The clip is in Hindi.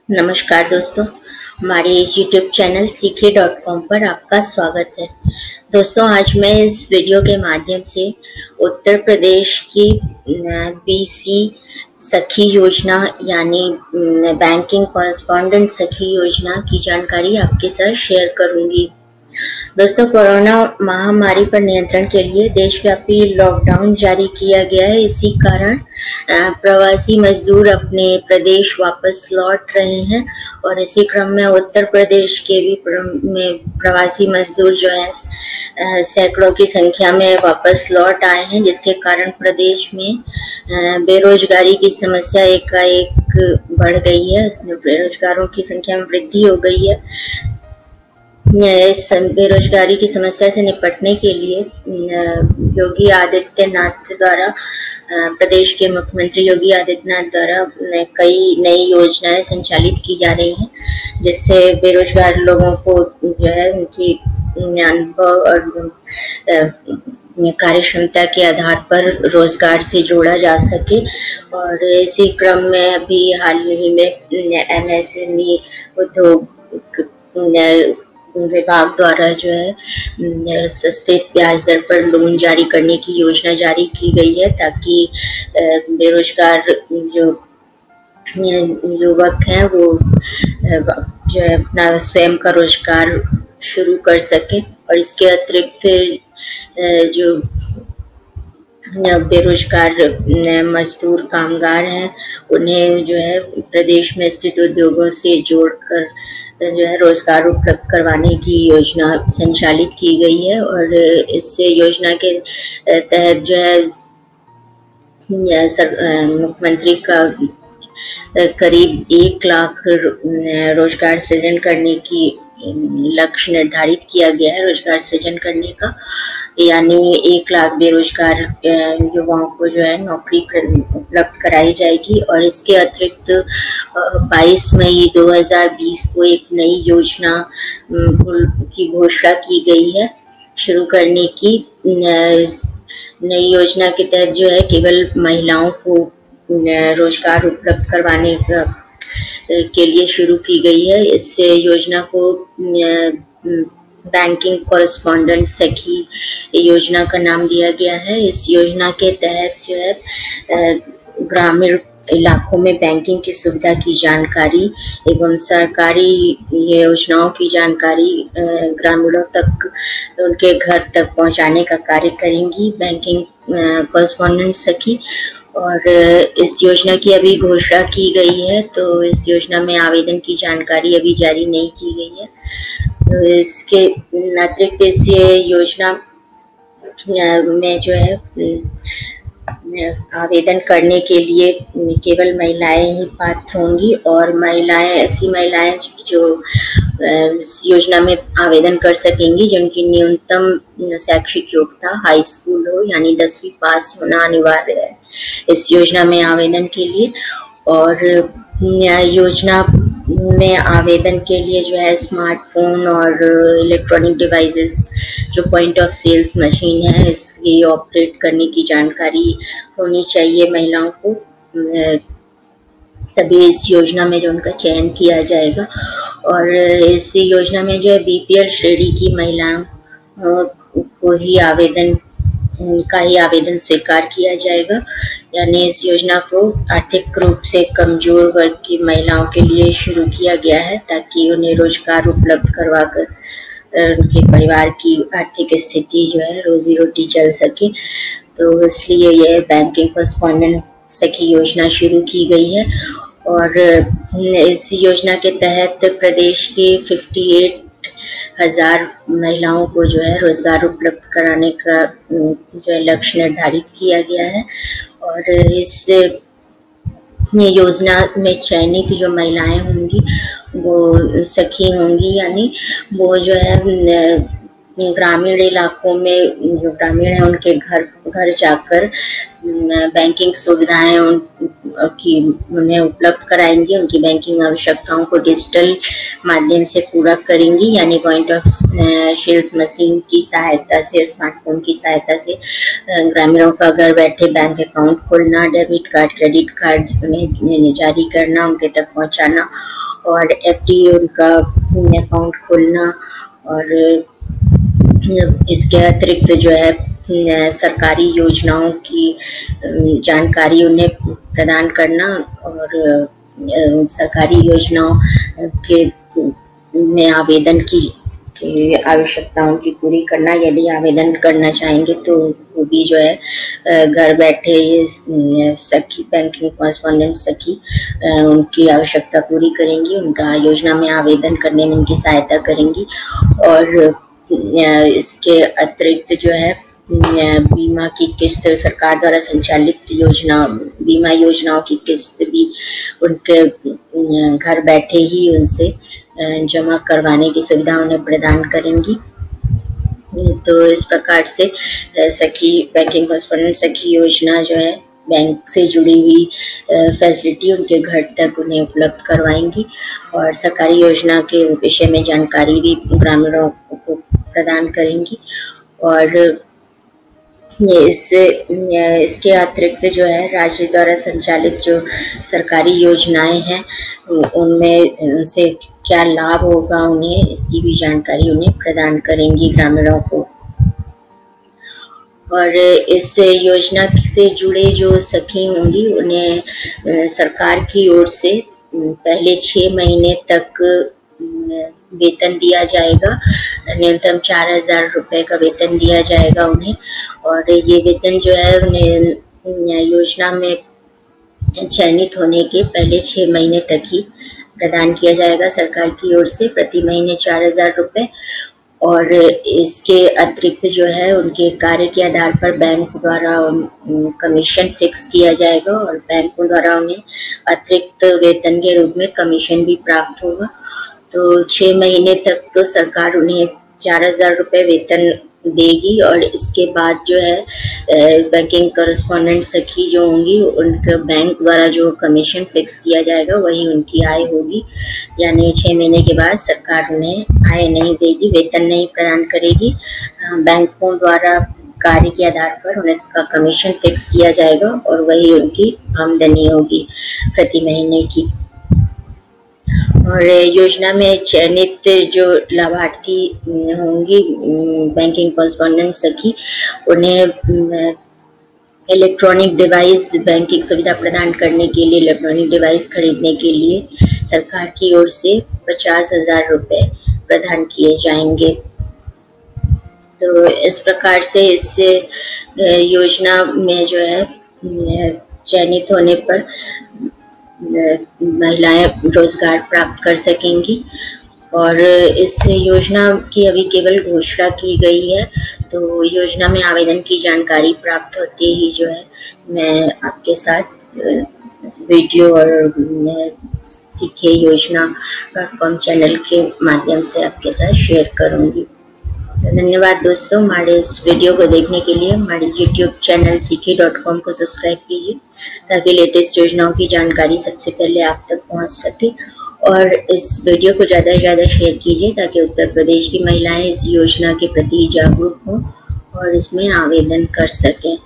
नमस्कार दोस्तों, हमारे यूट्यूब चैनल सीखे.com पर आपका स्वागत है। दोस्तों, आज मैं इस वीडियो के माध्यम से उत्तर प्रदेश की बीसी सखी योजना यानी बैंकिंग कॉरेस्पॉन्डेंट सखी योजना की जानकारी आपके साथ शेयर करूंगी। दोस्तों, कोरोना महामारी पर नियंत्रण के लिए देशव्यापी लॉकडाउन जारी किया गया है। इसी कारण प्रवासी मजदूर अपने प्रदेश वापस लौट रहे हैं और इसी क्रम में उत्तर प्रदेश के भी में प्रवासी मजदूर जो है सैकड़ों की संख्या में वापस लौट आए हैं, जिसके कारण प्रदेश में बेरोजगारी की समस्या एकाएक बढ़ गई है। इसमें बेरोजगारों की संख्या में वृद्धि हो गई है। इस बेरोजगारी की समस्या से निपटने के लिए योगी आदित्यनाथ द्वारा प्रदेश के मुख्यमंत्री योगी आदित्यनाथ द्वारा कई नई योजनाएं संचालित की जा रही हैं, जिससे बेरोजगार लोगों को जो है उनकी अनुभव और कार्य क्षमता के आधार पर रोजगार से जोड़ा जा सके। और इसी क्रम में अभी हाल ही में एमएसएमई उद्योग विभाग द्वारा जो है सस्ते ब्याज दर पर लोन जारी करने की योजना जारी की गई है, ताकि बेरोजगार जो युवक हैं वो जो है अपना स्वयं का रोजगार शुरू कर सके। और इसके अतिरिक्त जो बेरोजगार मजदूर कामगार हैं उन्हें जो है प्रदेश में स्थित उद्योगों से जोड़कर जो है रोजगार उपलब्ध करवाने की योजना संचालित की गई है। और इस योजना के तहत जो है मुख्यमंत्री का करीब 1 लाख रोजगार सृजन करने की लक्ष्य निर्धारित किया गया है। रोजगार सृजन करने का यानी 1 लाख बेरोजगार युवाओं को जो है नौकरी उपलब्ध कराई जाएगी। और इसके अतिरिक्त 22 मई 2020 को एक नई योजना की घोषणा की गई है शुरू करने की। नई योजना के तहत जो है केवल महिलाओं को रोजगार उपलब्ध करवाने के लिए शुरू की गई है। इस योजना को बैंकिंग कॉरेस्पॉन्डेंट सखी योजना का नाम दिया गया है। इस योजना के तहत जो है ग्रामीण इलाकों में बैंकिंग की सुविधा की जानकारी एवं सरकारी योजनाओं की जानकारी ग्रामीणों तक उनके घर तक पहुंचाने का कार्य करेंगी बैंकिंग कॉरेस्पॉन्डेंट सखी। और इस योजना की अभी घोषणा की गई है, तो इस योजना में आवेदन की जानकारी अभी जारी नहीं की गई है। तो इसके अतिरिक्त इस योजना में जो है आवेदन करने के लिए केवल महिलाएं ही पात्र होंगी। और ऐसी महिलाएं जो इस योजना में आवेदन कर सकेंगी जिनकी न्यूनतम शैक्षिक योग्यता हाई स्कूल हो, यानी 10वीं पास होना अनिवार्य है इस योजना में आवेदन के लिए। और योजना में आवेदन के लिए जो है स्मार्टफोन और इलेक्ट्रॉनिक डिवाइसेस जो पॉइंट ऑफ सेल्स मशीन है इसकी ऑपरेट करने की जानकारी होनी चाहिए महिलाओं को, तभी इस योजना में जो उनका चयन किया जाएगा। और इस योजना में जो है बीपीएल श्रेणी की महिलाओं को ही आवेदन स्वीकार किया जाएगा। यानी इस योजना को आर्थिक रूप से कमजोर वर्ग की महिलाओं के लिए शुरू किया गया है, ताकि उन्हें रोजगार उपलब्ध करवाकर उनके परिवार की आर्थिक स्थिति जो है रोजी रोटी चल सके। तो इसलिए यह बैंकिंग कॉरेस्पॉन्डेंट सखी योजना शुरू की गई है। और इस योजना के तहत प्रदेश के 58,000 महिलाओं को जो है रोजगार उपलब्ध कराने का जो है लक्ष्य निर्धारित किया गया है। और इस योजना में चयनित जो महिलाएं होंगी वो सखी होंगी, यानी वो जो है ग्रामीण इलाकों में जो ग्रामीण है उनके घर जाकर बैंकिंग सुविधाएं उन्हें उपलब्ध कराएंगी, उनकी बैंकिंग आवश्यकताओं को डिजिटल माध्यम से पूरा करेंगी, यानी पॉइंट ऑफ सेल्स मशीन की सहायता से, स्मार्टफोन की सहायता से ग्रामीणों का घर बैठे बैंक अकाउंट खोलना, डेबिट कार्ड क्रेडिट कार्ड उन्हें जारी करना, उनके तक पहुंचाना और एफडी उनका अकाउंट खोलना, और इसके अतिरिक्त जो है सरकारी योजनाओं की जानकारी उन्हें प्रदान करना, और सरकारी योजनाओं के में आवेदन की आवश्यकताओं की पूरी करना। यदि आवेदन करना चाहेंगे तो वो भी जो है घर बैठे ये सखी बैंकिंग कॉरेस्पॉन्डेंट सखी उनकी आवश्यकता पूरी करेंगी, उनका योजना में आवेदन करने में उनकी सहायता करेंगी। और इसके अतिरिक्त जो है बीमा की किस्त, सरकार द्वारा संचालित बीमा योजनाओं की किस्त भी उनके घर बैठे ही उनसे जमा करवाने की सुविधा उन्हें प्रदान करेंगी। तो इस प्रकार से सखी बैंकिंग कॉरेस्पॉन्डेंट सखी योजना जो है बैंक से जुड़ी हुई फैसिलिटी उनके घर तक उन्हें उपलब्ध करवाएंगी, और सरकारी योजना के विषय में जानकारी भी ग्रामीणों को प्रदान करेंगी। और इसके अतिरिक्त जो है राज्य द्वारा संचालित जो सरकारी योजनाएं हैं उनमें उनसे क्या लाभ होगा उन्हें, इसकी भी जानकारी उन्हें प्रदान करेंगी ग्रामीणों को। और इस योजना से जुड़े जो सखी होंगी उन्हें सरकार की ओर से पहले 6 महीने तक वेतन दिया जाएगा, न्यूनतम 4000 रुपये का वेतन दिया जाएगा उन्हें। और ये वेतन जो है उन्हें योजना में चयनित होने के पहले 6 महीने तक ही प्रदान किया जाएगा सरकार की ओर से, प्रति महीने 4000 रुपये। और इसके अतिरिक्त जो है उनके कार्य के आधार पर बैंक द्वारा कमीशन फिक्स किया जाएगा, और बैंक द्वारा उन्हें अतिरिक्त वेतन के रूप में कमीशन भी प्राप्त होगा। तो 6 महीने तक तो सरकार उन्हें 4000 रुपये वेतन देगी, और इसके बाद जो है बैंकिंग कॉरेस्पॉन्डेंट सखी जो होंगी उनका बैंक द्वारा जो कमीशन फिक्स किया जाएगा वही उनकी आय होगी। यानी 6 महीने के बाद सरकार उन्हें आय नहीं देगी, वेतन नहीं प्रदान करेगी, बैंकों द्वारा कार्य के आधार पर उनका कमीशन फिक्स किया जाएगा और वही उनकी आमदनी होगी प्रति महीने की। और योजना में चयनित जो लाभार्थी होंगी बैंकिंग कॉरेस्पॉन्डेंट सखी उन्हें इलेक्ट्रॉनिक डिवाइस बैंकिंग सुविधा प्रदान करने के लिए इलेक्ट्रॉनिक डिवाइस खरीदने के लिए सरकार की ओर से 50,000 रुपये प्रदान किए जाएंगे। तो इस प्रकार से इस योजना में जो है चयनित होने पर महिलाएं रोजगार प्राप्त कर सकेंगी। और इस योजना की अभी केवल घोषणा की गई है, तो योजना में आवेदन की जानकारी प्राप्त होते ही जो है मैं आपके साथ वीडियो और सीखे योजना.com चैनल के माध्यम से आपके साथ शेयर करूंगी। धन्यवाद दोस्तों, हमारे इस वीडियो को देखने के लिए हमारे YouTube चैनल सीखे.com को सब्सक्राइब कीजिए ताकि लेटेस्ट योजनाओं की जानकारी सबसे पहले आप तक पहुंच सके। और इस वीडियो को ज़्यादा से ज़्यादा शेयर कीजिए ताकि उत्तर प्रदेश की महिलाएं इस योजना के प्रति जागरूक हों और इसमें आवेदन कर सकें।